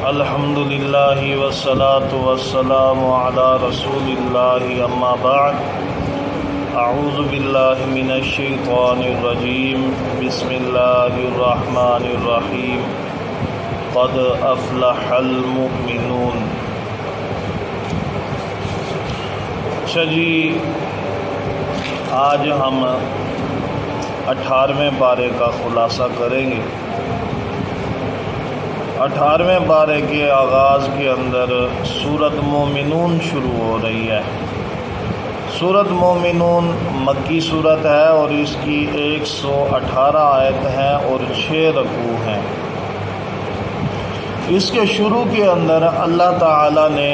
الحمد للہ والصلاة والسلام علی رسول اللہ اما بعد اعوذ باللہ من الشیطان الرجیم بسم اللہ الرحمن الرحیم قد افلح المؤمنون۔ اچھا جی، آج ہم 18ویں پارے کا خلاصہ کریں گے۔ 18ویں پارے کے آغاز کے اندر سورۃ مومنون شروع ہو رہی ہے۔ سورۃ مومنون مکی سورت ہے اور اس کی 118 آیت ہیں اور 6 رکوع ہیں۔ اس کے شروع کے اندر اللہ تعالی نے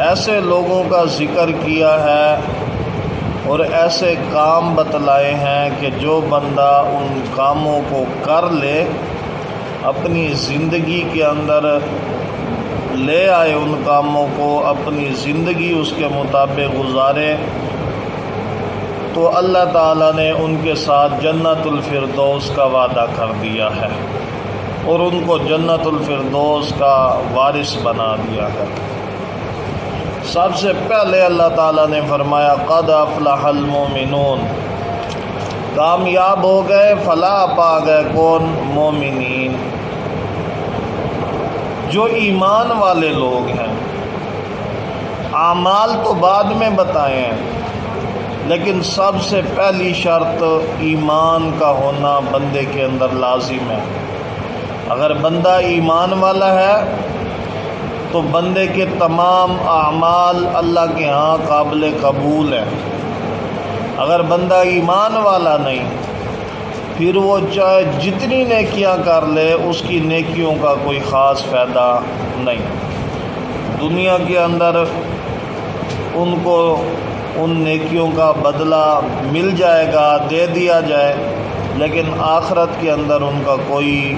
ایسے لوگوں کا ذکر کیا ہے اور ایسے کام بتلائے ہیں کہ جو بندہ ان کاموں کو کر لے، اپنی زندگی کے اندر لے آئے، ان کاموں کو اپنی زندگی اس کے مطابق گزارے، تو اللہ تعالیٰ نے ان کے ساتھ جنت الفردوس کا وعدہ کر دیا ہے اور ان کو جنت الفردوس کا وارث بنا دیا ہے۔ سب سے پہلے اللہ تعالیٰ نے فرمایا قد افلح المؤمنون، کامیاب ہو گئے، فلاح پا گئے کون؟ مومنین، جو ایمان والے لوگ ہیں۔ اعمال تو بعد میں بتائے ہیں، لیکن سب سے پہلی شرط ایمان کا ہونا بندے کے اندر لازم ہے۔ اگر بندہ ایمان والا ہے تو بندے کے تمام اعمال اللہ کے ہاں قابل قبول ہیں۔ اگر بندہ ایمان والا نہیں، پھر وہ چاہے جتنی نیکیاں کر لے، اس کی نیکیوں کا کوئی خاص فائدہ نہیں۔ دنیا کے اندر ان کو ان نیکیوں کا بدلہ مل جائے گا، دے دیا جائے، لیکن آخرت کے اندر ان کا کوئی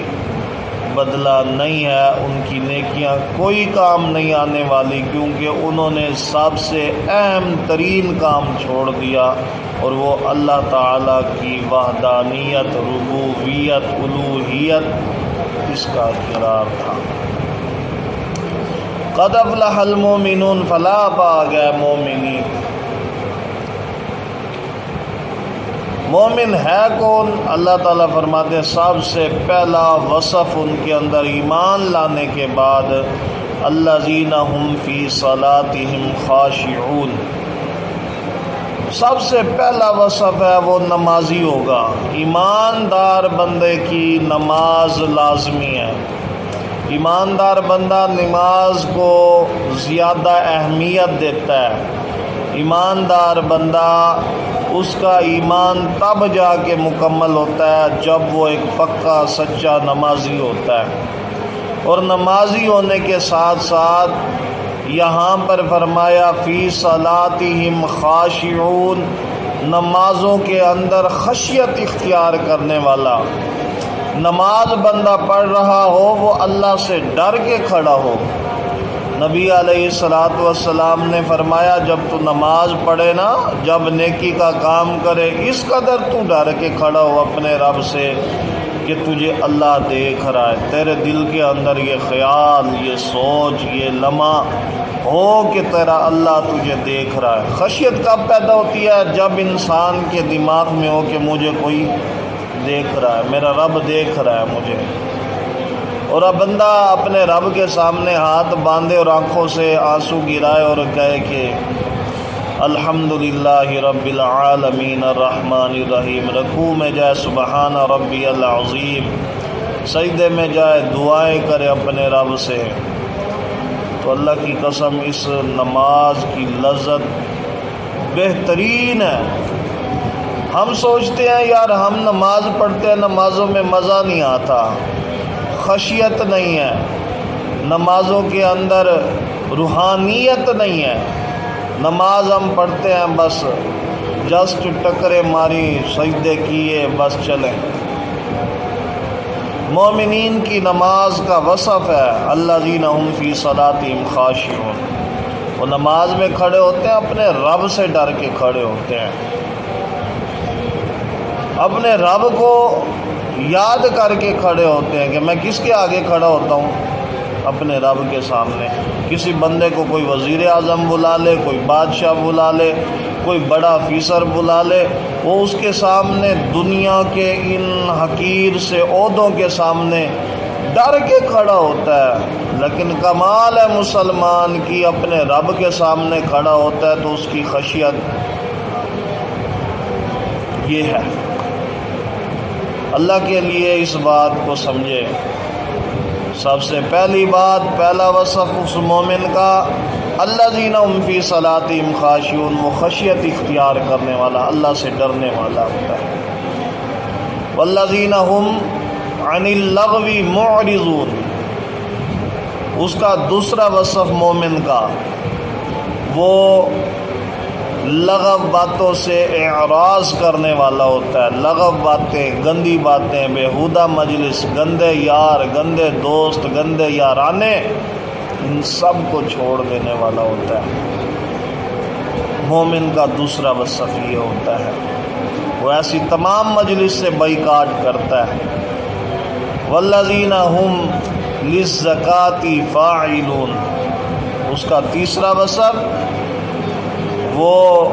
بدلہ نہیں ہے، ان کی نیکیاں کوئی کام نہیں آنے والی، کیونکہ انہوں نے سب سے اہم ترین کام چھوڑ دیا، اور وہ اللہ تعالیٰ کی وحدانیت، ربوبیت، الوہیت، اس کا اقرار تھا۔ قد افلح المؤمنون، فلاح پا گئے مومنین۔ مومن ہے کون؟ اللہ تعالیٰ فرماتے ہیں سب سے پہلا وصف ان کے اندر ایمان لانے کے بعد الذین هم فی صلاتهم خاشعون، سب سے پہلا وصف ہے وہ نمازی ہوگا۔ ایماندار بندے کی نماز لازمی ہے۔ ایماندار بندہ نماز کو زیادہ اہمیت دیتا ہے۔ ایماندار بندہ، اس کا ایمان تب جا کے مکمل ہوتا ہے جب وہ ایک پکا سچا نمازی ہوتا ہے۔ اور نمازی ہونے کے ساتھ ساتھ یہاں پر فرمایا فی صلاتہم خاشعون، نمازوں کے اندر خشیت اختیار کرنے والا۔ نماز بندہ پڑھ رہا ہو، وہ اللہ سے ڈر کے کھڑا ہو۔ نبی علیہ الصلوۃ والسلام نے فرمایا جب تو نماز پڑھے نا، جب نیکی کا کام کرے، اس قدر تو ڈر کے کھڑا ہو اپنے رب سے کہ تجھے اللہ دیکھ رہا ہے۔ تیرے دل کے اندر یہ خیال، یہ سوچ، یہ لمحہ ہو کہ تیرا اللہ تجھے دیکھ رہا ہے۔ خشیت کب پیدا ہوتی ہے؟ جب انسان کے دماغ میں ہو کہ مجھے کوئی دیکھ رہا ہے، میرا رب دیکھ رہا ہے مجھے۔ اور اب بندہ اپنے رب کے سامنے ہاتھ باندھے اور آنکھوں سے آنسو گرائے اور کہے کہ الحمدللہ رب العالمین الرحمن الرحیم، رکوع میں جائے سبحان ربی العظیم، سجدے میں جائے دعائیں کرے اپنے رب سے، تو اللہ کی قسم اس نماز کی لذت بہترین ہے۔ ہم سوچتے ہیں یار ہم نماز پڑھتے ہیں، نمازوں میں مزہ نہیں آتا، خشیت نہیں ہے، نمازوں کے اندر روحانیت نہیں ہے۔ نماز ہم پڑھتے ہیں بس جسٹ ٹکرے ماری، سجدے کیے، بس چلیں۔ مومنین کی نماز کا وصف ہے الذین هم فی صلاتہم خاشعون، وہ نماز میں کھڑے ہوتے ہیں، اپنے رب سے ڈر کے کھڑے ہوتے ہیں، اپنے رب کو یاد کر کے کھڑے ہوتے ہیں کہ میں کس کے آگے کھڑا ہوتا ہوں؟ اپنے رب کے سامنے۔ کسی بندے کو کوئی وزیر اعظم بلا لے، کوئی بادشاہ بلا لے، کوئی بڑا آفیسر بلا لے، وہ اس کے سامنے دنیا کے ان حقیر سے عہدوں کے سامنے ڈر کے کھڑا ہوتا ہے، لیکن کمال ہے مسلمان کی اپنے رب کے سامنے کھڑا ہوتا ہے تو اس کی خشیت یہ ہے۔ اللہ کے لیے اس بات کو سمجھے۔ سب سے پہلی بات، پہلا وصف اس مومن کا، الذین هم فی صلاتہم خاشعون، وہ خشیت اختیار کرنے والا، اللہ سے ڈرنے والا ہوتا ہے۔ والذین هم عن اللغو معرضون، اس کا دوسرا وصف مومن کا، وہ لغو باتوں سے اعراض کرنے والا ہوتا ہے۔ لغو باتیں، گندی باتیں، بیہودہ مجلس، گندے یار، گندے دوست، گندے یارانے، ان سب کو چھوڑ دینے والا ہوتا ہے۔ مومن کا دوسرا وصف یہ ہوتا ہے، وہ ایسی تمام مجلس سے بائیکاٹ کرتا ہے۔ والذین هم للزکاۃ فاعلون، اس کا تیسرا وصف، وہ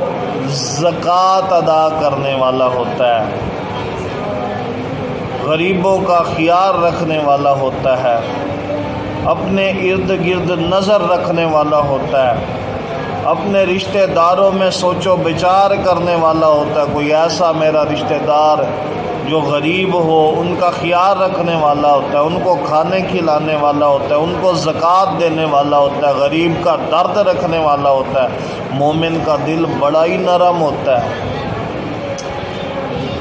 زکوٰۃ ادا کرنے والا ہوتا ہے، غریبوں کا خیال رکھنے والا ہوتا ہے، اپنے ارد گرد نظر رکھنے والا ہوتا ہے، اپنے رشتہ داروں میں سوچ و بچار کرنے والا ہوتا ہے۔ کوئی ایسا میرا رشتہ دار جو غریب ہو، ان کا خیال رکھنے والا ہوتا ہے، ان کو کھانے کھلانے والا ہوتا ہے، ان کو زکوٰۃ دینے والا ہوتا ہے، غریب کا درد رکھنے والا ہوتا ہے۔ مومن کا دل بڑا ہی نرم ہوتا ہے۔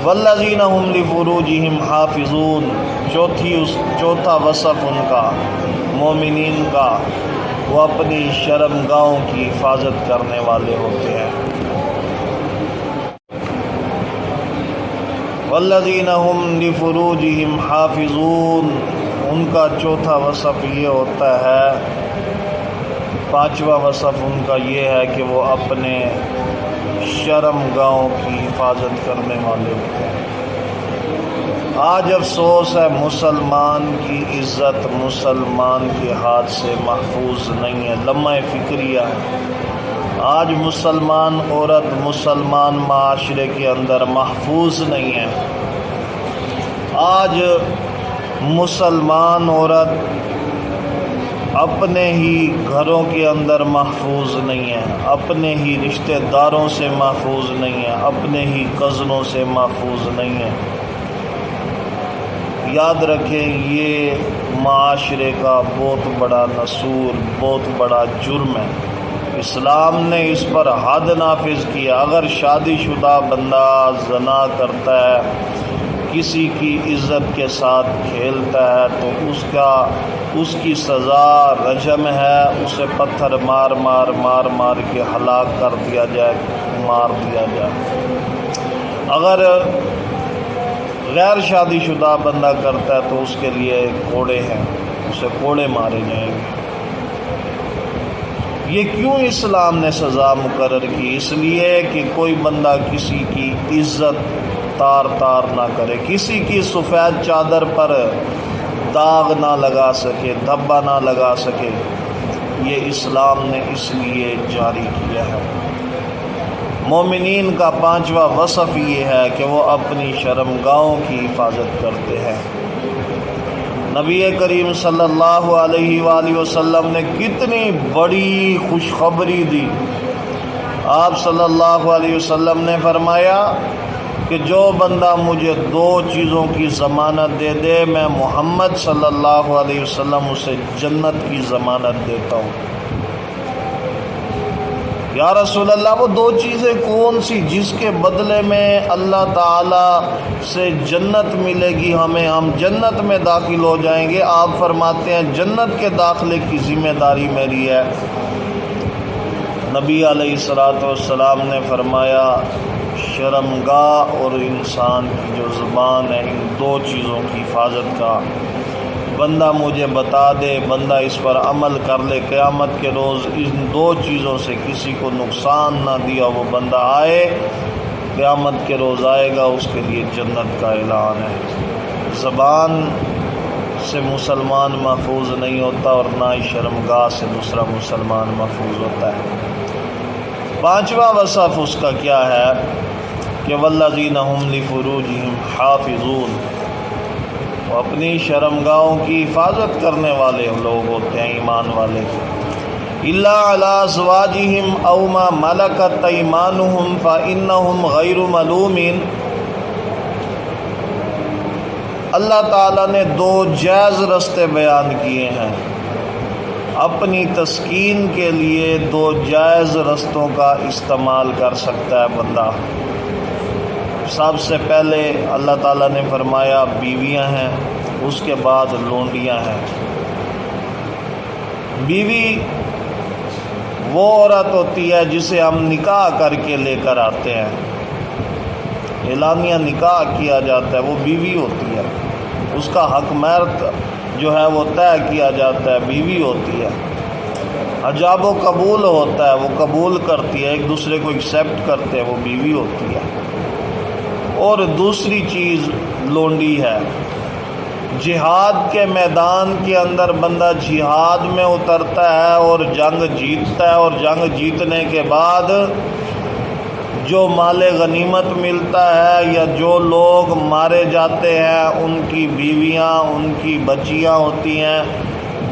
والذین هم لفروجہم حافظون، چوتھا وصف ان کا، مومنین کا، وہ اپنی شرمگاہوں کی حفاظت کرنے والے ہوتے ہیں۔ والذین هم لفروجہم حافظون، ان کا چوتھا وصف یہ ہوتا ہے، پانچواں وصف ان کا یہ ہے کہ وہ اپنے شرمگاہوں کی حفاظت کرنے والے ہوتے ہیں۔ آج افسوس ہے، مسلمان کی عزت مسلمان کے ہاتھ سے محفوظ نہیں ہے، لمحہ فکریہ ہے۔ آج مسلمان عورت مسلمان معاشرے کے اندر محفوظ نہیں ہے۔ آج مسلمان عورت اپنے ہی گھروں کے اندر محفوظ نہیں ہے، اپنے ہی رشتہ داروں سے محفوظ نہیں ہے، اپنے ہی کزنوں سے محفوظ نہیں ہے۔ یاد رکھیں، یہ معاشرے کا بہت بڑا نصور، بہت بڑا جرم ہے۔ اسلام نے اس پر حد نافذ کیا۔ اگر شادی شدہ بندہ زنا کرتا ہے، کسی کی عزت کے ساتھ کھیلتا ہے، تو اس کی سزا رجم ہے، اسے پتھر مار مار کے ہلاک کر دیا جائے، مار دیا جائے۔ اگر غیر شادی شدہ بندہ کرتا ہے تو اس کے لیے کوڑے ہیں، اسے کوڑے مارے جائیں گے۔ یہ کیوں اسلام نے سزا مقرر کی؟ اس لیے کہ کوئی بندہ کسی کی عزت تار نہ کرے، کسی کی سفید چادر پر داغ نہ لگا سکے، دھبا نہ لگا سکے۔ یہ اسلام نے اس لیے جاری کیا ہے۔ مومنین کا پانچواں وصف یہ ہے کہ وہ اپنی شرمگاہوں کی حفاظت کرتے ہیں۔ نبی کریم صلی اللہ علیہ وآلہ وسلم نے کتنی بڑی خوشخبری دی۔ آپ صلی اللہ علیہ وسلم نے فرمایا کہ جو بندہ مجھے دو چیزوں کی ضمانت دے دے، میں محمد صلی اللہ علیہ وسلم اسے جنت کی ضمانت دیتا ہوں۔ یا رسول اللہ، وہ دو چیزیں کون سی جس کے بدلے میں اللہ تعالی سے جنت ملے گی ہمیں، ہم جنت میں داخل ہو جائیں گے؟ آپ فرماتے ہیں جنت کے داخلے کی ذمہ داری میری ہے۔ نبی علیہ الصلوۃ والسلام نے فرمایا شرمگاہ اور انسان کی جو زبان ہے، ان دو چیزوں کی حفاظت کا بندہ مجھے بتا دے، بندہ اس پر عمل کر لے، قیامت کے روز ان دو چیزوں سے کسی کو نقصان نہ دیا وہ بندہ آئے، قیامت کے روز آئے گا، اس کے لیے جنت کا اعلان ہے۔ زبان سے مسلمان محفوظ نہیں ہوتا اور نہ ہی شرمگاہ سے دوسرا مسلمان محفوظ ہوتا ہے۔ پانچواں وصف اس کا کیا ہے کہ والذین هم لفروجہم حافظون، وہ اپنی شرمگاہوں کی حفاظت کرنے والے لوگ ہوتے ہیں، ایمان والے۔ الا علی ازواجہم او ما ملکت ایمانہم فانہم غیر ملومین۔ اللہ تعالیٰ نے دو جائز رستے بیان کیے ہیں، اپنی تسکین کے لیے دو جائز رستوں کا استعمال کر سکتا ہے بندہ۔ سب سے پہلے اللہ تعالیٰ نے فرمایا بیویاں ہیں، اس کے بعد لونڈیاں ہیں۔ بیوی وہ عورت ہوتی ہے جسے ہم نکاح کر کے لے کر آتے ہیں، اعلانیہ نکاح کیا جاتا ہے، وہ بیوی ہوتی ہے، اس کا حق مہر جو ہے وہ طے کیا جاتا ہے، بیوی ہوتی ہے۔ حجاب و قبول ہوتا ہے، وہ قبول کرتی ہے، ایک دوسرے کو ایکسیپٹ کرتے ہیں، وہ بیوی ہوتی ہے۔ اور دوسری چیز لونڈی ہے۔ جہاد کے میدان کے اندر بندہ جہاد میں اترتا ہے اور جنگ جیتتا ہے، اور جنگ جیتنے کے بعد جو مال غنیمت ملتا ہے یا جو لوگ مارے جاتے ہیں ان کی بیویاں، ان کی بچیاں ہوتی ہیں،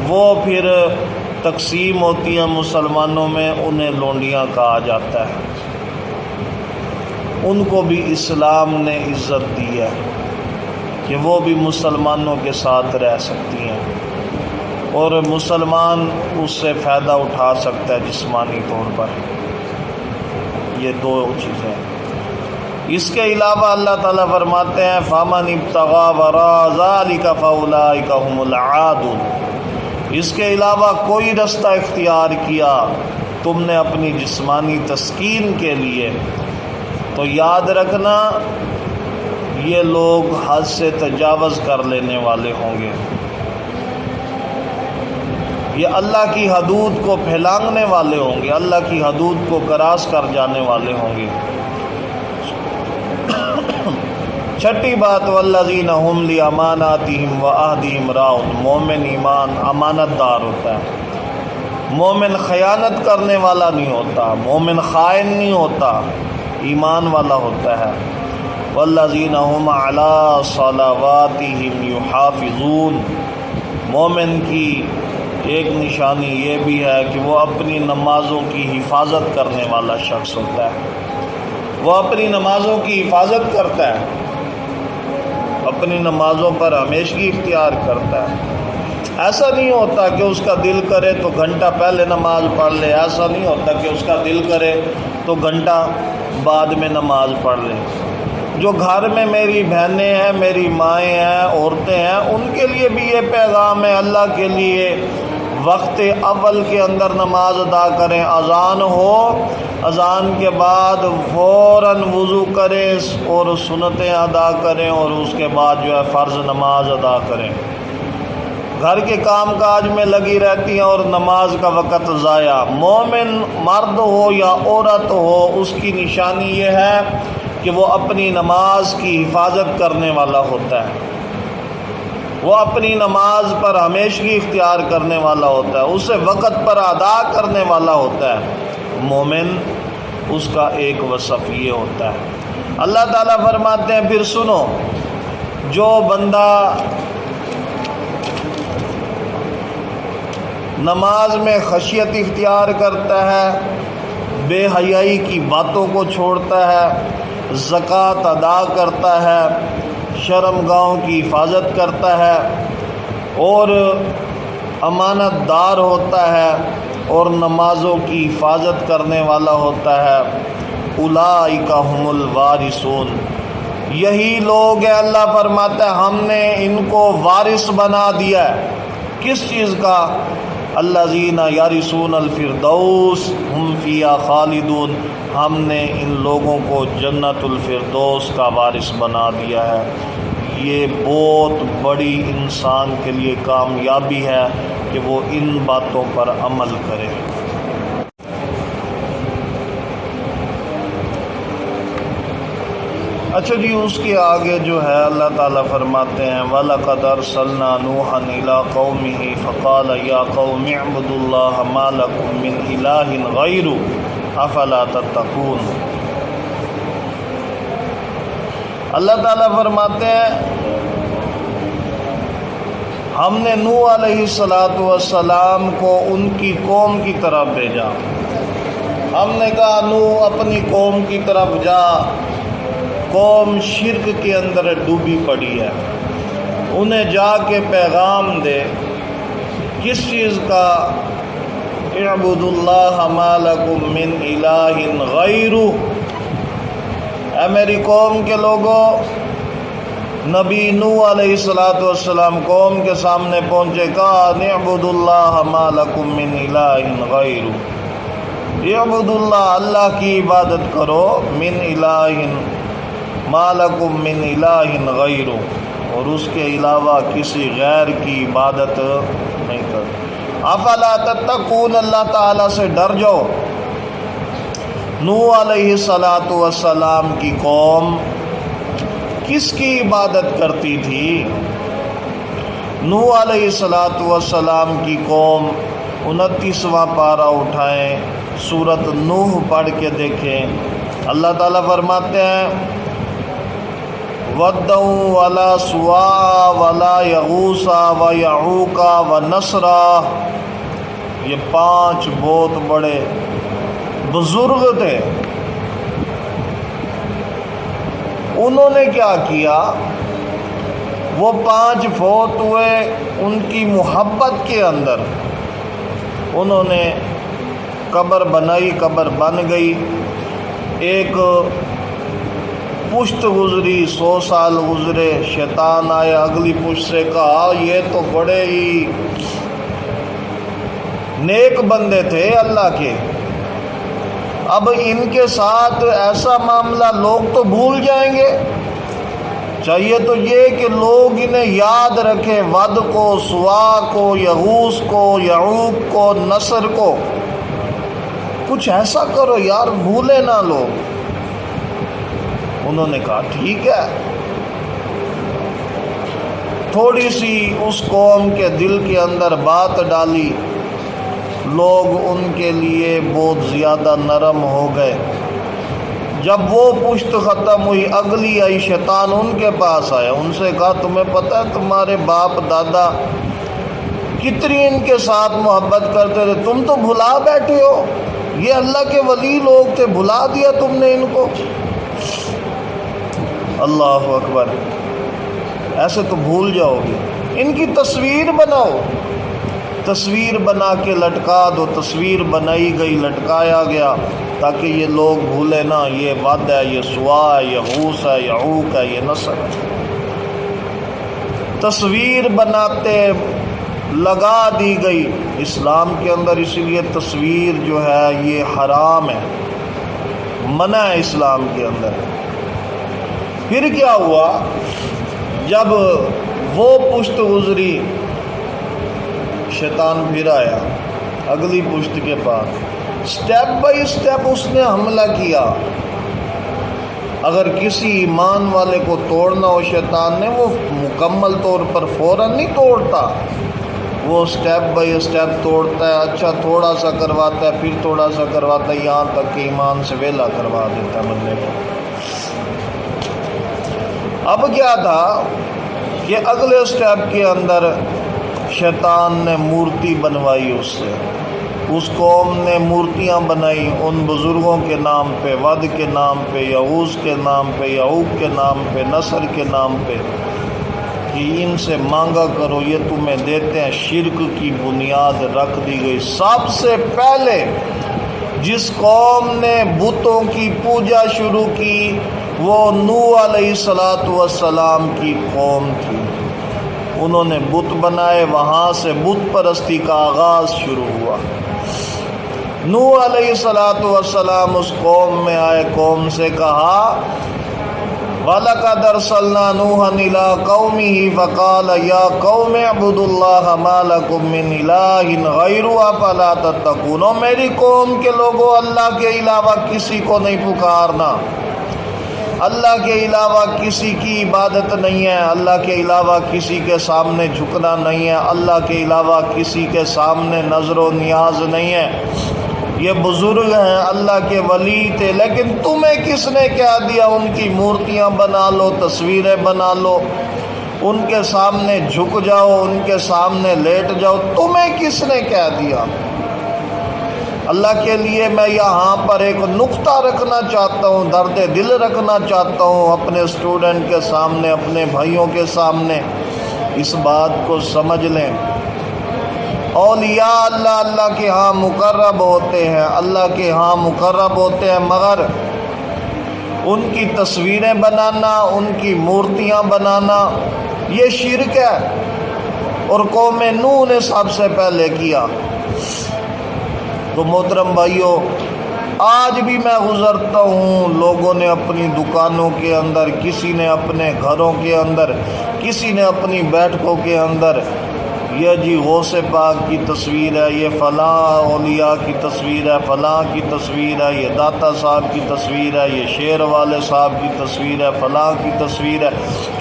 وہ پھر تقسیم ہوتی ہیں مسلمانوں میں، انہیں لونڈیاں کہا جاتا ہے۔ ان کو بھی اسلام نے عزت دی ہے کہ وہ بھی مسلمانوں کے ساتھ رہ سکتی ہیں اور مسلمان اس سے فائدہ اٹھا سکتا ہے جسمانی طور پر۔ یہ دو چیزیں۔ اس کے علاوہ اللہ تعالیٰ فرماتے ہیں فَمَنِ ابْتَغَىٰ وَرَاءَ ذَٰلِكَ فَأُولَٰئِكَ هُمُ الْعَادُونَ۔ اس کے علاوہ کوئی رستہ اختیار کیا تم نے اپنی جسمانی تسکین کے لیے، تو یاد رکھنا یہ لوگ حد سے تجاوز کر لینے والے ہوں گے، یہ اللہ کی حدود کو پھیلانگنے والے ہوں گے، اللہ کی حدود کو کراس کر جانے والے ہوں گے۔ چھٹی بات والذین هم لأماناتهم وعہدہم راعون۔ مومن ایمان امانت دار ہوتا ہے، مومن خیانت کرنے والا نہیں ہوتا، مومن خائن نہیں ہوتا، ایمان والا ہوتا ہے۔ والذین هم علی صلواتہم یحافظون۔ مومن کی ایک نشانی یہ بھی ہے کہ وہ اپنی نمازوں کی حفاظت کرنے والا شخص ہوتا ہے، وہ اپنی نمازوں کی حفاظت کرتا ہے، اپنی نمازوں پر ہمیشگی اختیار کرتا ہے۔ ایسا نہیں ہوتا کہ اس کا دل کرے تو گھنٹہ پہلے نماز پڑھ لے، ایسا نہیں ہوتا کہ اس کا دل کرے تو گھنٹہ بعد میں نماز پڑھ لے۔ جو گھر میں میری بہنیں ہیں، میری مائیں ہیں، عورتیں ہیں، ان کے لیے بھی یہ پیغام ہے، اللہ کے لیے وقت اول کے اندر نماز ادا کریں، اذان ہو، اذان کے بعد فوراً وضو کریں اور سنتیں ادا کریں، اور اس کے بعد جو ہے فرض نماز ادا کریں۔ گھر کے کام کاج میں لگی رہتی ہیں اور نماز کا وقت ضائع۔ مومن مرد ہو یا عورت ہو، اس کی نشانی یہ ہے کہ وہ اپنی نماز کی حفاظت کرنے والا ہوتا ہے، وہ اپنی نماز پر ہمیشگی اختیار کرنے والا ہوتا ہے، اسے وقت پر ادا کرنے والا ہوتا ہے۔ مومن اس کا ایک وصف یہ ہوتا ہے۔ اللہ تعالیٰ فرماتے ہیں پھر سنو، جو بندہ نماز میں خشیت اختیار کرتا ہے، بے حیائی کی باتوں کو چھوڑتا ہے، زکوٰۃ ادا کرتا ہے، شرمگاہوں کی حفاظت کرتا ہے اور امانت دار ہوتا ہے اور نمازوں کی حفاظت کرنے والا ہوتا ہے، اولئک ھم الوارثون، یہی لوگ ہیں۔ اللہ فرماتا ہے ہم نے ان کو وارث بنا دیا ہے، کس چیز کا؟ الذین یرثون الفردوس ہم فیہا خالدون، ہم نے ان لوگوں کو جنت الفردوس کا وارث بنا دیا ہے۔ یہ بہت بڑی انسان کے لیے کامیابی ہے کہ وہ ان باتوں پر عمل کرے۔ اچھا جی، اس کے آگے جو ہے اللہ تعالیٰ فرماتے ہیں وَلَقَدْ أَرْسَلْنَا نُوحًا إِلَىٰ قَوْمِهِ فَقَالَ يَا قَوْمِ اعْبُدُوا اللَّهَ مَا لَكُم مِّنْ إِلَٰهٍ غَيْرُهُ أَفَلَا تَتَّقُونَ۔ اللہ تعالیٰ فرماتے ہیں ہم نے نوح علیہ السلام کو ان کی قوم کی طرف بھیجا۔ ہم نے کہا نوح اپنی قوم کی طرف جا، قوم شرک کے اندر ڈوبی پڑی ہے، انہیں جا کے پیغام دے کس چیز کا؟ اعبدوا اللہ ما لکم من الہ غیرہ۔ اے میری قوم کے لوگوں، نبی نوح علیہ السلام قوم کے سامنے پہنچے، کہا اعبدوا اللہ ما لکم من الہ غیرہ، اعبدوا اللہ، اللہ کی عبادت کرو، من الہ ما لکم من الہ غیرہ، اور اس کے علاوہ کسی غیر کی عبادت نہیں کرو۔ افلا تتقون، اللہ تعالیٰ سے ڈر جاؤ۔ نوح علیہ السلام کی قوم کس کی عبادت کرتی تھی؟ نوح علیہ السلام کی قوم 29واں پارہ اٹھائیں، سورۃ نوح پڑھ کے دیکھیں، اللہ تعالیٰ فرماتے ہیں وَدًّا وَلَا سُوَاعًا وَلَا يَغُوثَ وَيَعُوقَ وَنَسْرًا۔ یہ 5 بہت بڑے بزرگ تھے۔ انہوں نے کیا کیا؟ وہ 5 فوت ہوئے، ان کی محبت کے اندر انہوں نے قبر بنائی، قبر بن گئی، ایک پشت گزری، 100 سال گزرے، شیطان آیا اگلی پشت سے، کہا یہ تو بڑے ہی نیک بندے تھے اللہ کے، اب ان کے ساتھ ایسا معاملہ لوگ تو بھول جائیں گے، چاہیے تو یہ کہ لوگ انہیں یاد رکھیں، ود کو، سوا کو، یغوث کو، یعوق کو، نصر کو، کچھ ایسا کرو یار، بھولے نہ لوگ۔ انہوں نے کہا ٹھیک ہے۔ تھوڑی سی اس قوم کے دل کے اندر بات ڈالی، لوگ ان کے لیے بہت زیادہ نرم ہو گئے۔ جب وہ پشت ختم ہوئی، اگلی آئی، شیطان ان کے پاس آیا، ان سے کہا تمہیں پتہ ہے تمہارے باپ دادا کتنی ان کے ساتھ محبت کرتے تھے، تم تو بھلا بیٹھے ہو، یہ اللہ کے ولی لوگ تھے، بھلا دیا تم نے ان کو۔ اللہ اکبر، ایسے تو بھول جاؤ گے، ان کی تصویر بناؤ، تصویر بنا کے لٹکا دو۔ تصویر بنائی گئی، لٹکایا گیا تاکہ یہ لوگ بھولے نہ، یہ ود ہے، یہ سوا ہے، یہ غوث ہے، یعوق ہے، یہ نصر ہے۔ تصویر بناتے لگا دی گئی۔ اسلام کے اندر اسی لیے تصویر جو ہے یہ حرام ہے، منع ہے اسلام کے اندر۔ پھر کیا ہوا؟ جب وہ پشت گزری، شیطان پھر آیا اگلی پشت کے پاس، سٹیپ بائی سٹیپ اس نے حملہ کیا۔ اگر کسی ایمان والے کو توڑنا ہو شیطان نے، وہ مکمل طور پر فوراً نہیں توڑتا، وہ سٹیپ بائی سٹیپ توڑتا ہے، اچھا تھوڑا سا کرواتا ہے، پھر تھوڑا سا کرواتا ہے، یہاں تک کہ ایمان سے ویلا کروا دیتا ہے بندے کو۔ اب کیا تھا کہ اگلے سٹیپ کے اندر شیطان نے مورتی بنوائی، اس سے اس قوم نے مورتیاں بنائی ان بزرگوں کے نام پہ، ود کے نام پہ، یغوث کے نام پہ، یعوق کے نام پہ، نصر کے نام پہ، کہ ان سے مانگا کرو یہ تمہیں دیتے ہیں۔ شرک کی بنیاد رکھ دی گئی۔ سب سے پہلے جس قوم نے بتوں کی پوجا شروع کی وہ نوح علیہ السلام کی قوم تھی۔ انہوں نے بت بنائے، وہاں سے بت پرستی کا آغاز شروع ہوا۔ نوح علیہ السلام اس قوم میں آئے، قوم سے کہا وَلَقَدْ أَرْسَلْنَا نُوحًا إِلَىٰ قَوْمِهِ فَقَالَ يَا قَوْمِ اعْبُدُوا اللَّهَ مَا لَكُم مِّنْ إِلَٰهٍ غَيْرُهُ أَفَلَا تَتَّقُونَ۔ اور میری قوم کے لوگوں، اللہ کے علاوہ کسی کو نہیں پکارنا، اللہ کے علاوہ کسی کی عبادت نہیں ہے، اللہ کے علاوہ کسی کے سامنے جھکنا نہیں ہے، اللہ کے علاوہ کسی کے سامنے نظر و نیاز نہیں ہے۔ یہ بزرگ ہیں، اللہ کے ولی تھے، لیکن تمہیں کس نے کہہ دیا ان کی مورتیاں بنا لو، تصویریں بنا لو، ان کے سامنے جھک جاؤ، ان کے سامنے لیٹ جاؤ؟ تمہیں کس نے کہہ دیا؟ اللہ کے لیے میں یہاں پر ایک نقطہ رکھنا چاہتا ہوں، درد دل رکھنا چاہتا ہوں اپنے اسٹوڈنٹ کے سامنے، اپنے بھائیوں کے سامنے۔ اس بات کو سمجھ لیں، اولیاء اللہ کے ہاں مقرب ہوتے ہیں، اللہ کے ہاں مقرب ہوتے ہیں، مگر ان کی تصویریں بنانا، ان کی مورتیاں بنانا یہ شرک ہے، اور قوم نوح نے سب سے پہلے کیا۔ تو محترم بھائیوں، آج بھی میں گزرتا ہوں، لوگوں نے اپنی دکانوں کے اندر، کسی نے اپنے گھروں کے اندر، کسی نے اپنی بیٹھکوں کے اندر یہ جی غوث پاک کی تصویر ہے، یہ فلاں اولیاء کی تصویر ہے، فلاں کی تصویر ہے، یہ داتا صاحب کی تصویر ہے، یہ شیر والے صاحب کی تصویر ہے، فلاں کی تصویر ہے۔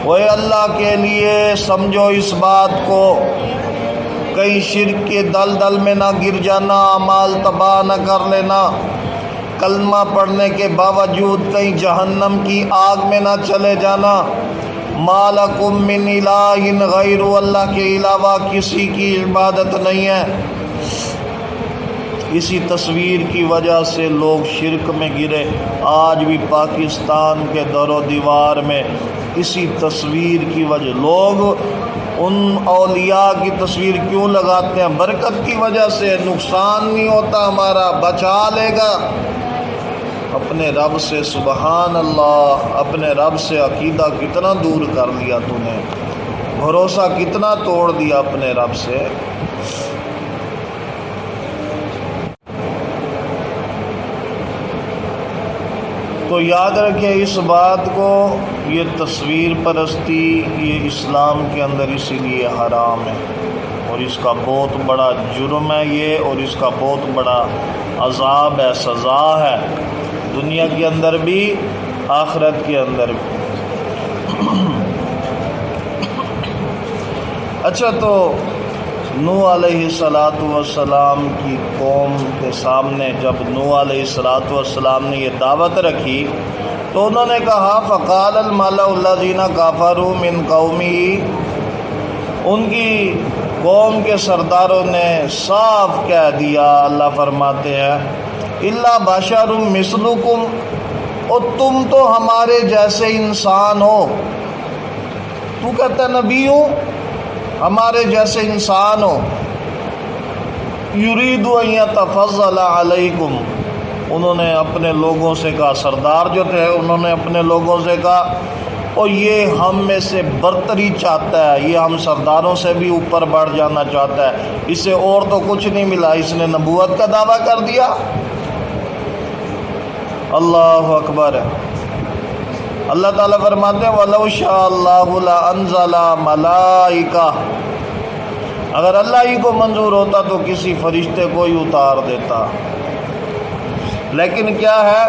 وہ اللہ کے لیے سمجھو اس بات کو، کہیں شرک کے دلدل میں نہ گر جانا، اعمال تباہ نہ کر لینا، کلمہ پڑھنے کے باوجود کہیں جہنم کی آگ میں نہ چلے جانا۔ ما لکم من الہ غیر، اللہ کے علاوہ کسی کی عبادت نہیں ہے۔ اسی تصویر کی وجہ سے لوگ شرک میں گرے۔ آج بھی پاکستان کے در و دیوار میں اسی تصویر کی وجہ لوگ ان اولیاء کی تصویر کیوں لگاتے ہیں؟ برکت کی وجہ سے، نقصان نہیں ہوتا ہمارا، بچا لے گا اپنے رب سے۔ سبحان اللہ، اپنے رب سے عقیدہ کتنا دور کر لیا تو نے، بھروسہ کتنا توڑ دیا اپنے رب سے۔ تو یاد رکھیں اس بات کو، یہ تصویر پرستی یہ اسلام کے اندر اسی لیے حرام ہے، اور اس کا بہت بڑا جرم ہے یہ، اور اس کا بہت بڑا عذاب ہے، سزا ہے، دنیا کے اندر بھی آخرت کے اندر بھی۔ اچھا، تو نوح علیہ السلام کی قوم کے سامنے جب نوح علیہ السلام نے یہ دعوت رکھی تو انہوں نے کہا فقال الملأ الذین کفروا من قومہ، ان کی قوم کے سرداروں نے صاف کہہ دیا، اللہ فرماتے ہیں الا بشر مثلکم، اور تم تو ہمارے جیسے انسان ہو۔ تو کہتا ہے نبی ہوں، ہمارے جیسے انسان ہو۔ یرید ان یتفضل علیکم، انہوں نے اپنے لوگوں سے کہا، سردار جو تھے انہوں نے اپنے لوگوں سے کہا اور یہ ہم میں سے برتری چاہتا ہے، یہ ہم سرداروں سے بھی اوپر بڑھ جانا چاہتا ہے، اسے اور تو کچھ نہیں ملا، اس نے نبوت کا دعویٰ کر دیا۔ اللہ اکبر۔ اللہ تعالیٰ فرماتے ہیں وَلَوْ شَاءَ اللَّهُ لَأَنزَلَ مَلَائِكَةً، اگر اللہ ہی کو منظور ہوتا تو کسی فرشتے کو ہی اتار دیتا، لیکن کیا ہے،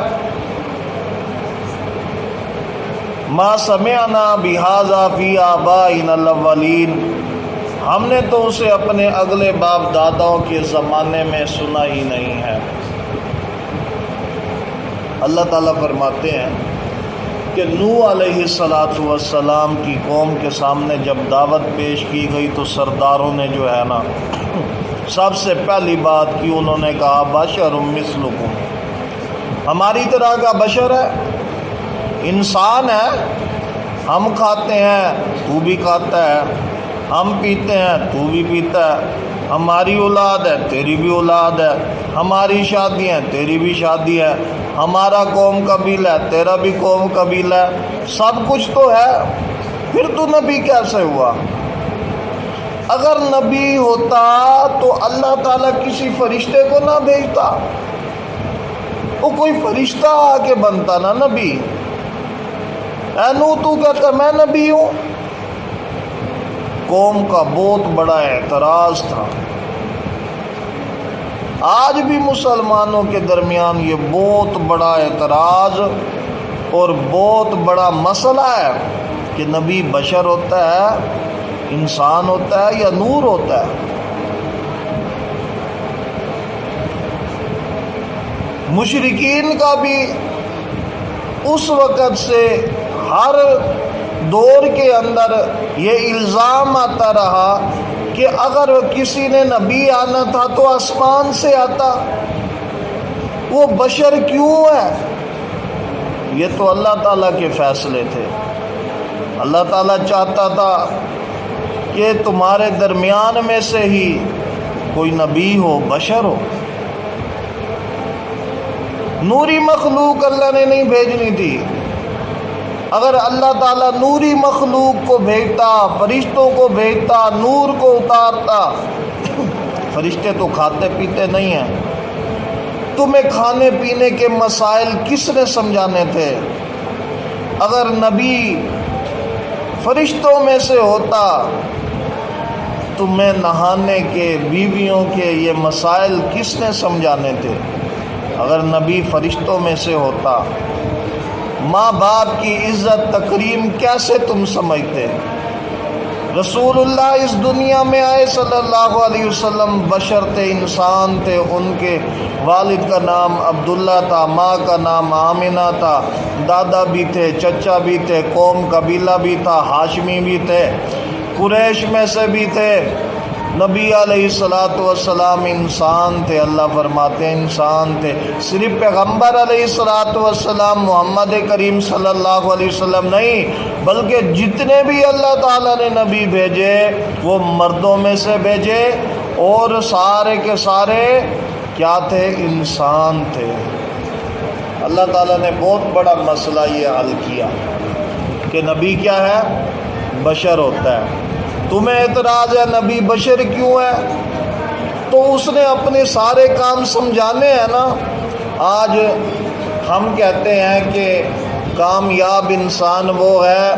مَا سَمِعْنَا بِهَذَا فِي آبَائِنَا الْأَوَّلِينَ، ہم نے تو اسے اپنے اگلے باپ داداؤں کے زمانے میں سنا ہی نہیں ہے۔ اللہ تعالیٰ فرماتے ہیں کہ نوح علیہ السلام کی قوم کے سامنے جب دعوت پیش کی گئی تو سرداروں نے جو ہے نا سب سے پہلی بات کی، انہوں نے کہا بشر مثلکم، ہماری طرح کا بشر ہے، انسان ہے، ہم کھاتے ہیں تو بھی کھاتا ہے، ہم پیتے ہیں تو بھی پیتا ہے، ہماری اولاد ہے تیری بھی اولاد ہے، ہماری شادی ہے تیری بھی شادی ہے، ہمارا قوم قبیلہ ہے تیرا بھی قوم قبیلہ ہے، سب کچھ تو ہے، پھر تو نبی کیسے ہوا؟ اگر نبی ہوتا تو اللہ تعالیٰ کسی فرشتے کو نہ بھیجتا، وہ کوئی فرشتہ آ کے بنتا نا نبی۔ اے نوح تو کہتا میں نبی ہوں۔ قوم کا بہت بڑا اعتراض تھا۔ آج بھی مسلمانوں کے درمیان یہ بہت بڑا اعتراض اور بہت بڑا مسئلہ ہے کہ نبی بشر ہوتا ہے، انسان ہوتا ہے یا نور ہوتا ہے۔ مشرکین کا بھی اس وقت سے ہر دور کے اندر یہ الزام آتا رہا کہ اگر کسی نے نبی آنا تھا تو آسمان سے آتا، وہ بشر کیوں ہے؟ یہ تو اللہ تعالیٰ کے فیصلے تھے۔ اللہ تعالیٰ چاہتا تھا کہ تمہارے درمیان میں سے ہی کوئی نبی ہو، بشر ہو۔ نوری مخلوق اللہ نے نہیں بھیجنی تھی۔ اگر اللہ تعالیٰ نوری مخلوق کو بھیجتا، فرشتوں کو بھیجتا، نور کو اتارتا، فرشتے تو کھاتے پیتے نہیں ہیں، تمہیں کھانے پینے کے مسائل کس نے سمجھانے تھے؟ اگر نبی فرشتوں میں سے ہوتا، تمہیں نہانے کے، بیویوں کے یہ مسائل کس نے سمجھانے تھے؟ اگر نبی فرشتوں میں سے ہوتا، ماں باپ کی عزت تکریم کیسے تم سمجھتے؟ رسول اللہ اس دنیا میں آئے صلی اللہ علیہ وسلم، بشر تھے، انسان تھے۔ ان کے والد کا نام عبداللہ تھا، ماں کا نام آمنہ تھا، دادا بھی تھے، چچا بھی تھے، قوم قبیلہ بھی تھا، ہاشمی بھی تھے، قریش میں سے بھی تھے۔ نبی علیہ السلام انسان تھے، اللہ فرماتے ہیں انسان تھے۔ صرف پیغمبر علیہ السلام محمد کریم صلی اللہ علیہ وسلم نہیں، بلکہ جتنے بھی اللہ تعالیٰ نے نبی بھیجے وہ مردوں میں سے بھیجے، اور سارے کے سارے کیا تھے؟ انسان تھے۔ اللہ تعالیٰ نے بہت بڑا مسئلہ یہ حل کیا کہ نبی کیا ہے؟ بشر ہوتا ہے۔ تمہیں اعتراض ہے نبی بشر کیوں ہے؟ تو اس نے اپنے سارے کام سمجھانے ہیں نا۔ آج ہم کہتے ہیں کہ کامیاب انسان وہ ہے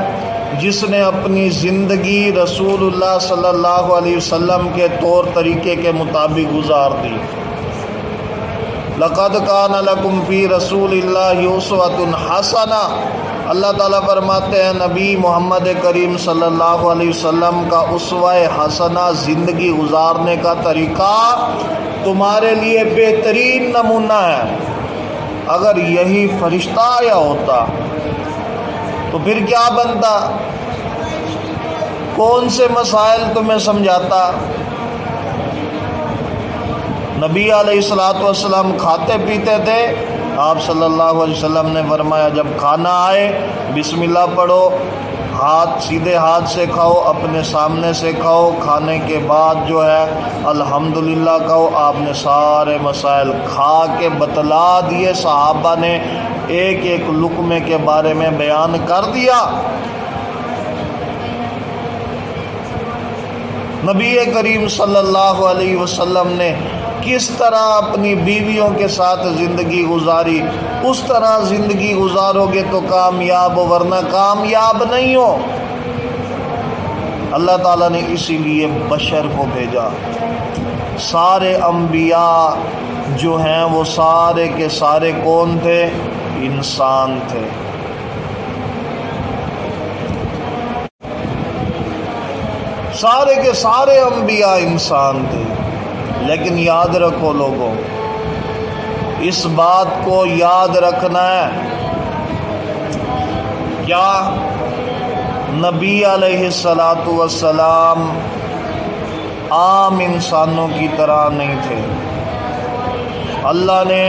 جس نے اپنی زندگی رسول اللہ صلی اللہ علیہ وسلم کے طور طریقے کے مطابق گزار دی۔ لَقَدْ كَانَ لَكُمْ فِي رَسُولِ اللَّهِ أُسْوَةٌ حَسَنَةٌ۔ اللہ تعالیٰ فرماتے ہیں نبی محمد کریم صلی اللہ علیہ وسلم کا اسوہ حسنہ، زندگی گزارنے کا طریقہ تمہارے لیے بہترین نمونہ ہے۔ اگر یہی فرشتہ آیا ہوتا تو پھر کیا بنتا؟ کون سے مسائل تمہیں سمجھاتا؟ نبی علیہ السلام کھاتے پیتے تھے، آپ صلی اللہ علیہ وسلم نے فرمایا جب کھانا آئے بسم اللہ پڑھو، ہاتھ سیدھے ہاتھ سے کھاؤ، اپنے سامنے سے کھاؤ، کھانے کے بعد جو ہے الحمدللہ کہو۔ آپ نے سارے مسائل کھا کے بتلا دیے، صحابہ نے ایک ایک لقمے کے بارے میں بیان کر دیا۔ نبی کریم صلی اللہ علیہ وسلم نے کس طرح اپنی بیویوں کے ساتھ زندگی گزاری، اس طرح زندگی گزارو گے تو کامیاب ہو، ورنہ کامیاب نہیں ہو۔ اللہ تعالیٰ نے اسی لیے بشر کو بھیجا۔ سارے انبیاء جو ہیں وہ سارے کے سارے کون تھے؟ انسان تھے۔ سارے کے سارے انبیاء انسان تھے۔ لیکن یاد رکھو لوگوں، اس بات کو یاد رکھنا ہے، کیا نبی علیہ السلام عام انسانوں کی طرح نہیں تھے؟ اللہ نے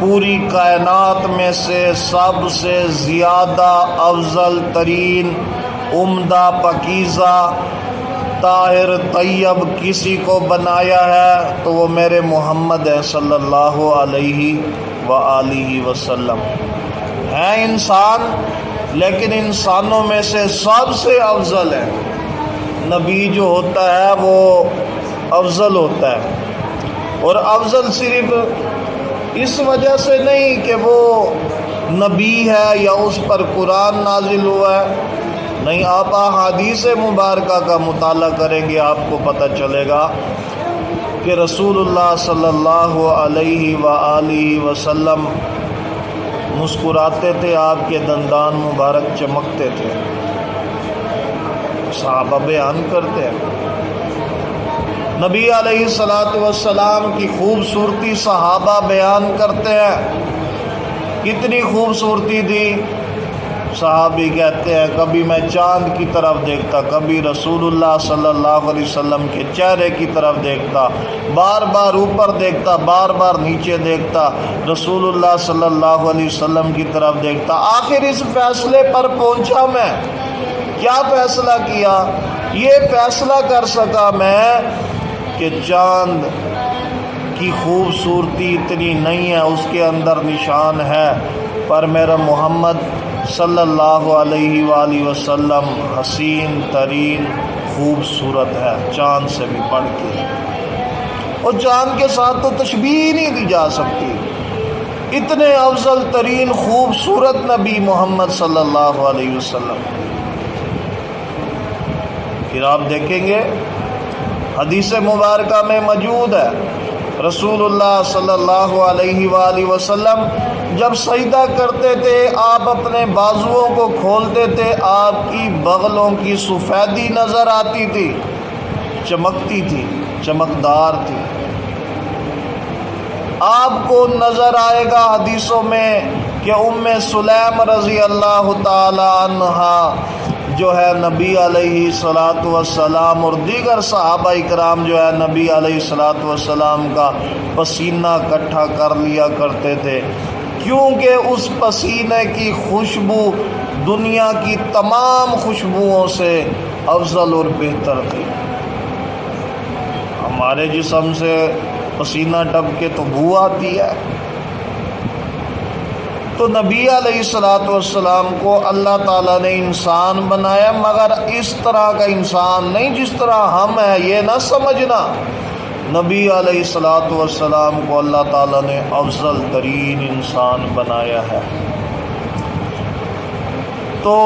پوری کائنات میں سے سب سے زیادہ افضل ترین، عمدہ، پاکیزہ، طاہر، طیب کسی کو بنایا ہے تو وہ میرے محمد ہے صلی اللہ علیہ وآلہ وسلم۔ ہیں انسان، لیکن انسانوں میں سے سب سے افضل ہے۔ نبی جو ہوتا ہے وہ افضل ہوتا ہے، اور افضل صرف اس وجہ سے نہیں کہ وہ نبی ہے یا اس پر قرآن نازل ہوا ہے، نہیں، آپ احادیث مبارکہ کا مطالعہ کریں گے آپ کو پتہ چلے گا کہ رسول اللہ صلی اللہ علیہ وآلہ وسلم مسکراتے تھے، آپ کے دندان مبارک چمکتے تھے۔ صحابہ بیان کرتے ہیں نبی علیہ الصلوۃ والسلام کی خوبصورتی، صحابہ بیان کرتے ہیں کتنی خوبصورتی تھی۔ صحابی کہتے ہیں کبھی میں چاند کی طرف دیکھتا، کبھی رسول اللہ صلی اللہ علیہ وسلم کے چہرے کی طرف دیکھتا، بار بار اوپر دیکھتا، بار بار نیچے دیکھتا، رسول اللہ صلی اللہ علیہ وسلم کی طرف دیکھتا۔ آخر اس فیصلے پر پہنچا میں، کیا فیصلہ کیا؟ یہ فیصلہ کر سکا میں کہ چاند کی خوبصورتی اتنی نہیں ہے، اس کے اندر نشان ہے، پر میرا محمد صلی اللہ علیہ وآلہ وسلم حسین ترین خوبصورت ہے، چاند سے بھی بڑھ کے، اور چاند کے ساتھ تو تشبیہ نہیں دی جا سکتی۔ اتنے افضل ترین خوبصورت نبی محمد صلی اللہ علیہ وسلم۔ پھر آپ دیکھیں گے حدیث مبارکہ میں موجود ہے، رسول اللہ صلی اللہ علیہ وآلہ وسلم جب سجدہ کرتے تھے، آپ اپنے بازوؤں کو کھولتے تھے، آپ کی بغلوں کی سفیدی نظر آتی تھی، چمکتی تھی، چمکدار تھی۔ آپ کو نظر آئے گا حدیثوں میں کہ ام سلیم رضی اللہ تعالی عنہا جو ہے نبی علیہ الصلوۃ والسلام اور دیگر صحابہ اکرام جو ہے نبی علیہ الصلوۃ والسلام کا پسینہ اکٹھا کر لیا کرتے تھے، کیونکہ اس پسینے کی خوشبو دنیا کی تمام خوشبوؤں سے افضل اور بہتر تھی۔ ہمارے جسم سے پسینہ ٹپ کے تو بو آتی ہے، تو نبی علیہ الصلوۃ والسلام کو اللہ تعالیٰ نے انسان بنایا، مگر اس طرح کا انسان نہیں جس طرح ہم ہیں، یہ نہ سمجھنا۔ نبی علیہ الصلوۃ والسلام کو اللہ تعالیٰ نے افضل ترین انسان بنایا ہے۔ تو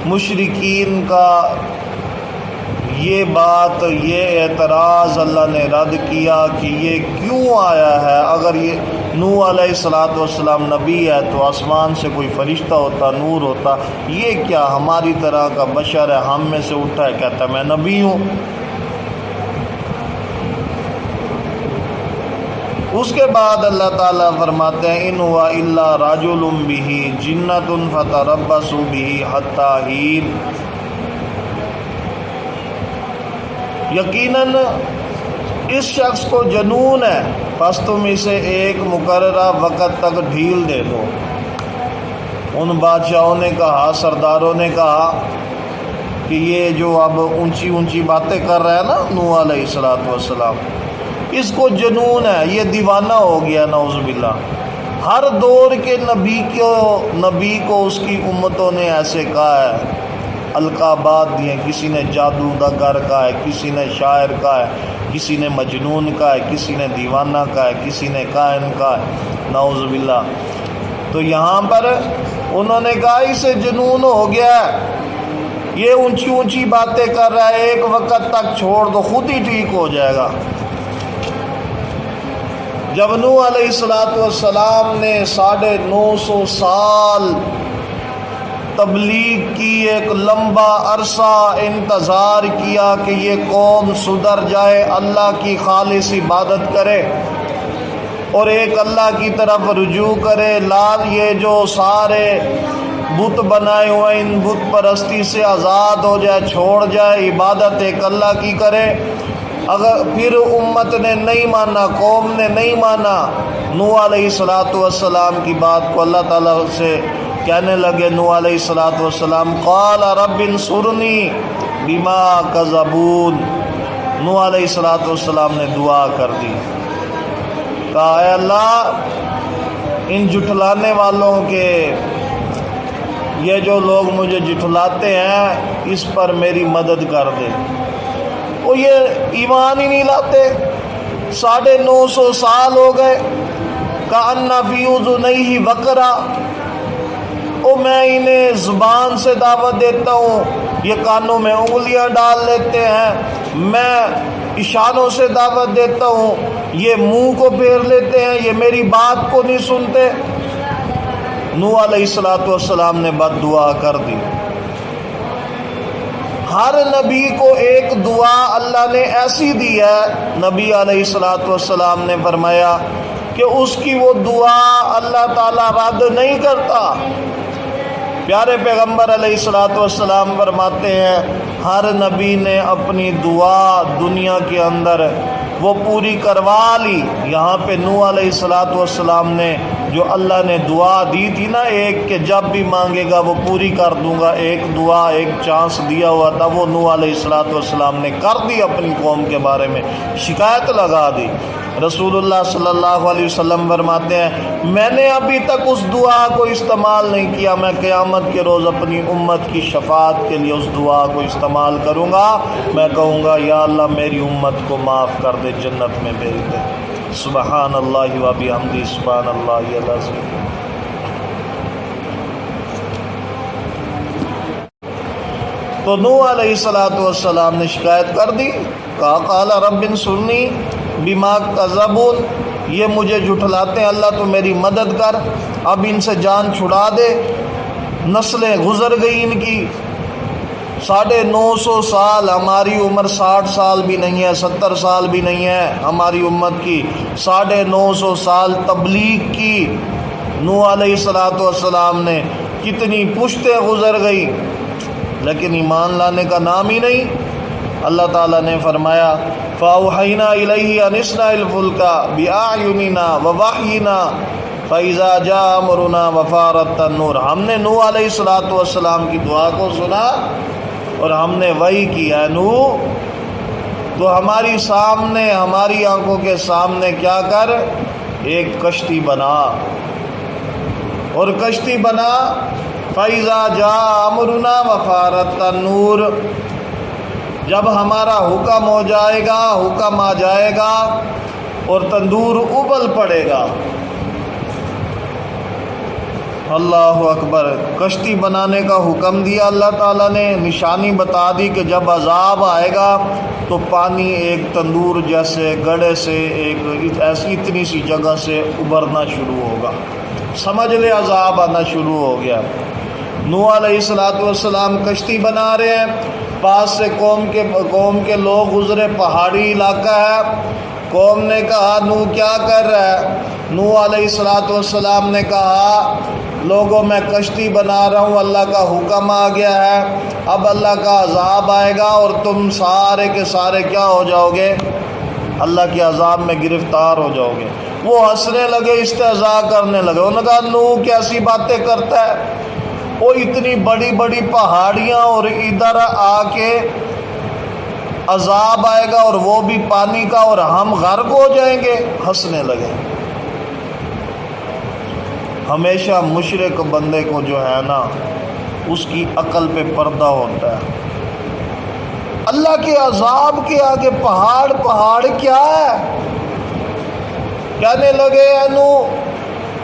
مشرکین کا یہ بات، یہ اعتراض اللہ نے رد کیا کہ یہ کیوں آیا ہے؟ اگر یہ نوح علیہ الصلوۃ والسلام نبی ہے تو آسمان سے کوئی فرشتہ ہوتا، نور ہوتا، یہ کیا ہماری طرح کا بشر ہے، ہم میں سے اٹھا ہے، کہتا ہے میں نبی ہوں۔ اس کے بعد اللہ تعالیٰ فرماتے ہیں ان ہوا الا رجل بہ جنۃ فتربصوا بہ حتی حین، یقیناً اس شخص کو جنون ہے، پس تم اسے ایک مقررہ وقت تک ڈھیل دے دو۔ ان بادشاہوں نے کہا، سرداروں نے کہا کہ یہ جو اب اونچی اونچی باتیں کر رہا ہے نا نوح علیہ الصلوۃ والسلام، اس کو جنون ہے، یہ دیوانہ ہو گیا، نعوذ باللہ۔ ہر دور کے نبی کو اس کی امتوں نے ایسے کہا ہے، القابات دیے، کسی نے جادوگر کہا ہے، کسی نے شاعر کہا ہے، کسی نے مجنون کہا ہے، کسی نے دیوانہ کہا ہے، کسی نے کاہن کہا ہے، نعوذ باللہ۔ تو یہاں پر انہوں نے کہا اسے جنون ہو گیا ہے، یہ اونچی اونچی باتیں کر رہا ہے، ایک وقت تک چھوڑ دو، خود ہی ٹھیک ہو جائے گا۔ جب نوح علیہ الصلوۃ والسلام نے 950 سال تبلیغ کی، ایک لمبا عرصہ انتظار کیا کہ یہ قوم سدھر جائے، اللہ کی خالص عبادت کرے اور ایک اللہ کی طرف رجوع کرے، یہ جو سارے بت بنائے ہوئے ان بت پرستی سے آزاد ہو جائے، چھوڑ جائے، عبادت ایک اللہ کی کرے۔ اگر پھر امت نے نہیں مانا، قوم نے نہیں مانا نوح علیہ الصلوۃ والسلام کی بات کو، اللہ تعالیٰ سے کہنے لگے نوح علیہ الصلوۃ والسلام، قال رب انصرنی بما کذبون۔ نوح علیہ الصلوۃ والسلام نے دعا کر دی، کہا اے اللہ ان جھٹلانے والوں کے، یہ جو لوگ مجھے جھٹلاتے ہیں اس پر میری مدد کر دے۔ وہ یہ ایمان ہی نہیں لاتے، 950 سال ہو گئے، کأن فی اذنیہ وقرا، میں انہیں زبان سے دعوت دیتا ہوں، یہ کانوں میں انگلیاں ڈال لیتے ہیں، میں اشاروں سے دعوت دیتا ہوں، یہ منہ کو پھیر لیتے ہیں، یہ میری بات کو نہیں سنتے۔ نوح علیہ السلام نے بد دعا کر دی۔ ہر نبی کو ایک دعا اللہ نے ایسی دی ہے، نبی علیہ السلام نے فرمایا کہ اس کی وہ دعا اللہ تعالیٰ رد نہیں کرتا۔ پیارے پیغمبر علیہ السلام فرماتے ہیں ہر نبی نے اپنی دعا دنیا کے اندر وہ پوری کروا لی۔ یہاں پہ نوح علیہ السلام نے جو اللہ نے دعا دی تھی نا ایک کہ جب بھی مانگے گا وہ پوری کر دوں گا، ایک دعا ایک چانس دیا ہوا تھا، وہ نوح علیہ السلام نے کر دی، اپنی قوم کے بارے میں شکایت لگا دی۔ رسول اللہ صلی اللہ علیہ وسلم فرماتے ہیں میں نے ابھی تک اس دعا کو استعمال نہیں کیا، میں قیامت کے روز اپنی امت کی شفاعت کے لیے اس دعا کو استعمال کروں گا، میں کہوں گا یا اللہ میری امت کو معاف کر دے، جنت میں بھیج دے۔ سبحان اللہ و بحمدہ، سبحان اللہ العظیم۔ تو نوح علیہ السلام نے شکایت کر دی، کہا قال رب انصرنی بما کذبون، یہ مجھے جھٹلاتے ہیں، اللہ تو میری مدد کر، اب ان سے جان چھڑا دے، نسلیں گزر گئی ان کی 950 سال، ہماری عمر 60 سال بھی نہیں ہے، 70 سال بھی نہیں ہے ہماری امت کی، 950 سال تبلیغ کی نوح علیہ السلام نے، کتنی پشتیں گزر گئی لیکن ایمان لانے کا نام ہی نہیں۔ اللہ تعالیٰ نے فرمایا فَأَوْحَيْنَا إِلَيْهِ أَنِ اصْنَعِ الْفُلْكَ بِأَعْيُنِنَا وَوَحْيِنَا فَإِذَا جَاءَ أَمْرُنَا وَفَارَتِ التَّنُّورُ، ہم نے نوح علیہ السلام کی دعا کو سنا اور ہم نے وحی کی، اے نوح تو ہماری سامنے، ہماری آنکھوں کے سامنے کیا کر، ایک کشتی بنا، اور کشتی بنا فَإِذَا جَاءَ أَمْرُنَا وَفَارَتِ التَّنُّورُ، جب ہمارا حکم ہو جائے گا، حکم آ جائے گا اور تندور ابل پڑے گا۔ اللہ اکبر، کشتی بنانے کا حکم دیا اللہ تعالیٰ نے، نشانی بتا دی کہ جب عذاب آئے گا تو پانی ایک تندور جیسے گڑھے سے ایک ایسی اتنی سی جگہ سے ابھرنا شروع ہوگا، سمجھ لے عذاب آنا شروع ہو گیا۔ نوح علیہ السلام کشتی بنا رہے ہیں، پاس سے قوم کے لوگ گزرے، پہاڑی علاقہ ہے، قوم نے کہا نوح کیا کر رہا ہے؟ نوح علیہ السلام نے کہا لوگوں میں کشتی بنا رہا ہوں، اللہ کا حکم آ گیا ہے، اب اللہ کا عذاب آئے گا اور تم سارے کے سارے کیا ہو جاؤ گے، اللہ کے عذاب میں گرفتار ہو جاؤ گے۔ وہ ہنسنے لگے، استہزاء کرنے لگے، انہوں نے کہا نوح کیسی باتیں کرتا ہے، وہ اتنی بڑی بڑی پہاڑیاں اور ادھر آ کے عذاب آئے گا اور وہ بھی پانی کا، اور ہم غرق ہو جائیں گے، ہنسنے لگے۔ ہمیشہ مشرک بندے کو جو ہے نا اس کی عقل پہ پردہ ہوتا ہے، اللہ کے عذاب کے آگے پہاڑ کیا ہے؟ کہنے لگے اے نوح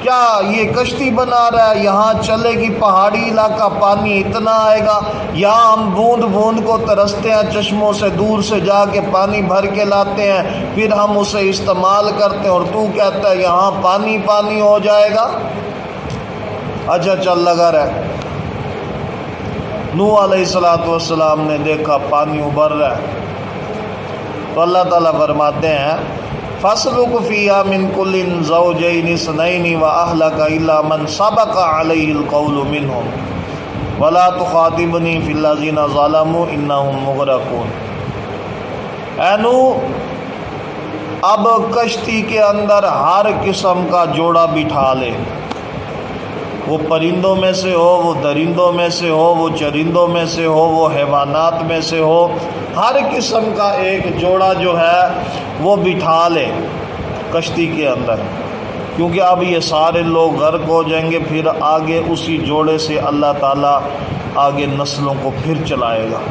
کیا یہ کشتی بنا رہا ہے، یہاں چلے گی، پہاڑی علاقہ، پانی اتنا آئے گا، یہاں ہم بوند بوند کو ترستے ہیں، چشموں سے دور سے جا کے پانی بھر کے لاتے ہیں، پھر ہم اسے استعمال کرتے ہیں، اور تو کہتا ہے یہاں پانی پانی ہو جائے گا، اچھا چل لگا رہے۔ نوح علیہ السلام نے دیکھا پانی ابھر رہا ہے، تو اللہ تعالیٰ فرماتے ہیں فَاسْلُكْ فِيهَا مِنْ كُلٍّ زَوْجَيْنِ اثْنَيْنِ وَأَهْلَكَ إِلَّا مَنْ سَبَقَ عَلَيْهِ الْقَوْلُ مِنْهُمْ وَلَا تُخَاطِبْنِي فِي الَّذِينَ ظَلَمُوا إِنَّهُمْ مُغْرَقُونَ۔ اے نوح اب کشتی کے اندر ہر قسم کا جوڑا بٹھا لے، وہ پرندوں میں سے ہو، وہ درندوں میں سے ہو، وہ چرندوں میں سے ہو، وہ حیوانات میں سے ہو، ہر قسم کا ایک جوڑا جو ہے وہ بٹھا لے کشتی کے اندر، کیونکہ اب یہ سارے لوگ غرق ہو جائیں گے، پھر آگے اسی جوڑے سے اللہ تعالیٰ آگے نسلوں کو پھر چلائے گا۔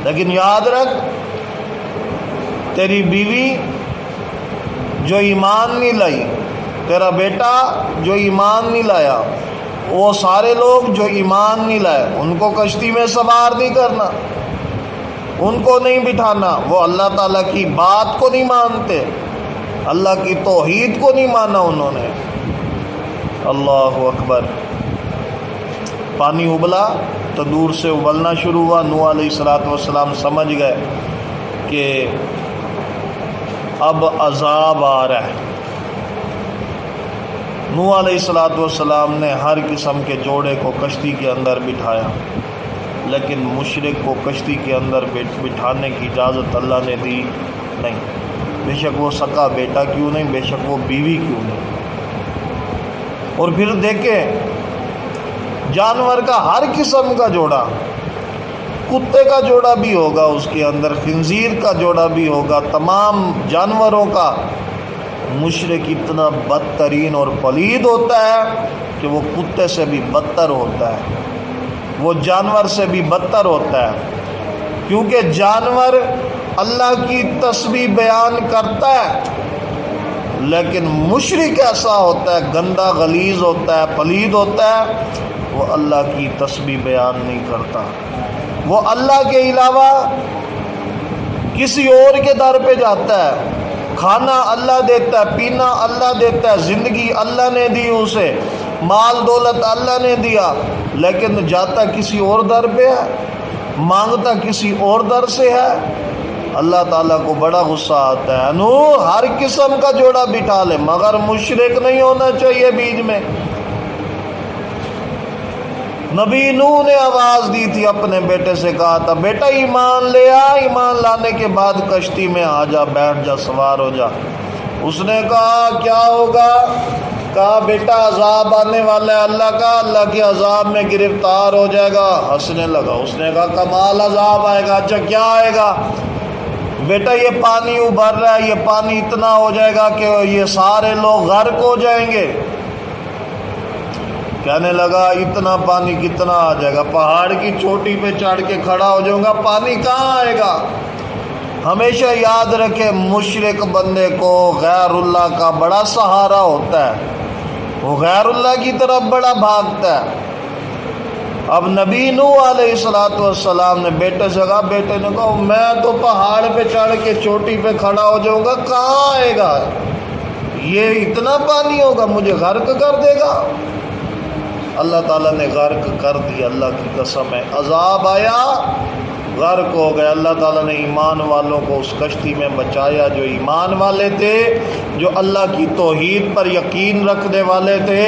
لیکن یاد رکھ تیری بیوی جو ایمان نہیں لائی، تیرا بیٹا جو ایمان نہیں لایا، وہ سارے لوگ جو ایمان نہیں لائے، ان کو کشتی میں سوار نہیں کرنا، ان کو نہیں بٹھانا، وہ اللہ تعالیٰ کی بات کو نہیں مانتے، اللہ کی توحید کو نہیں مانا انہوں نے۔ اللہ اکبر۔ پانی ابلا تو دور سے ابلنا شروع ہوا۔ نوح علیہ السلام سمجھ گئے کہ اب عذاب آ رہا ہے۔ نوح علیہ السلام نے ہر قسم کے جوڑے کو کشتی کے اندر بٹھایا، لیکن مشرک کو کشتی کے اندر بٹھانے کی اجازت اللہ نے دی نہیں، بے شک وہ سکا بیٹا کیوں نہیں، بے شک وہ بیوی کیوں نہیں۔ اور پھر دیکھیں جانور کا ہر قسم کا جوڑا، کتے کا جوڑا بھی ہوگا اس کے اندر، خنزیر کا جوڑا بھی ہوگا، تمام جانوروں کا۔ مشرک اتنا بدترین اور پلید ہوتا ہے کہ وہ کتے سے بھی بدتر ہوتا ہے، وہ جانور سے بھی بدتر ہوتا ہے، کیونکہ جانور اللہ کی تسبیح بیان کرتا ہے، لیکن مشرک ایسا ہوتا ہے، گندا غلیظ ہوتا ہے، پلید ہوتا ہے، وہ اللہ کی تسبیح بیان نہیں کرتا، وہ اللہ کے علاوہ کسی اور کے در پہ جاتا ہے۔ کھانا اللہ دیتا ہے، پینا اللہ دیتا ہے، زندگی اللہ نے دی اسے، مال دولت اللہ نے دیا، لیکن جاتا کسی اور در پہ ہے، مانگتا کسی اور در سے ہے۔ اللہ تعالیٰ کو بڑا غصہ آتا ہے۔ ہر قسم کا جوڑا بٹھا لے مگر مشرک نہیں ہونا چاہیے بیچ میں۔ نبی نوح نے آواز دی تھی، اپنے بیٹے سے کہا تھا بیٹا ایمان لے آ، ایمان لانے کے بعد کشتی میں آ جا، بیٹھ جا، سوار ہو جا۔ اس نے کہا کیا ہوگا؟ کہا بیٹا عذاب آنے والا ہے اللہ کا، اللہ کے عذاب میں گرفتار ہو جائے گا۔ ہنسنے لگا۔ اس نے کہا کمال عذاب آئے گا؟ اچھا کیا آئے گا؟ بیٹا یہ پانی ابھر رہا ہے، یہ پانی اتنا ہو جائے گا کہ یہ سارے لوگ غرق ہو جائیں گے۔ کہنے لگا اتنا پانی کتنا آ جائے گا؟ پہاڑ کی چوٹی پہ چڑھ کے کھڑا ہو جاؤں گا، پانی کہاں آئے گا؟ ہمیشہ یاد رکھے مشرک بندے کو غیر اللہ کا بڑا سہارا ہوتا ہے، وہ غیر اللہ کی طرف بڑا بھاگتا ہے۔ اب نبی نوح علیہ السلام نے بیٹے سے کہا، بیٹے نے کہا میں تو پہاڑ پہ چڑھ کے چوٹی پہ کھڑا ہو جاؤں گا، کہاں آئے گا؟ یہ اتنا پانی ہوگا مجھے غرق کر دے گا۔ اللہ تعالیٰ نے غرق کر دیا، اللہ کی قسم ہے، عذاب آیا، غرق ہو گئے۔ اللہ تعالیٰ نے ایمان والوں کو اس کشتی میں بچایا، جو ایمان والے تھے، جو اللہ کی توحید پر یقین رکھنے والے تھے،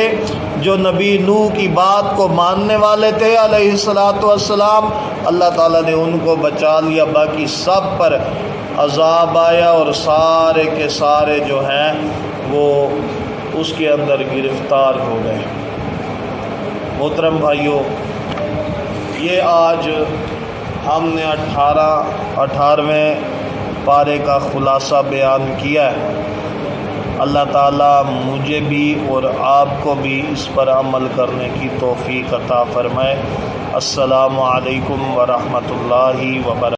جو نبی نوح کی بات کو ماننے والے تھے علیہ السلام، اللہ تعالیٰ نے ان کو بچا لیا۔ باقی سب پر عذاب آیا اور سارے کے سارے جو ہیں وہ اس کے اندر گرفتار ہو گئے۔ محترم بھائیوں، یہ آج ہم نے 18ویں پارے کا خلاصہ بیان کیا ہے۔ اللہ تعالیٰ مجھے بھی اور آپ کو بھی اس پر عمل کرنے کی توفیق عطا فرمائے۔ السلام علیکم ورحمۃ اللہ وبرکاتہ۔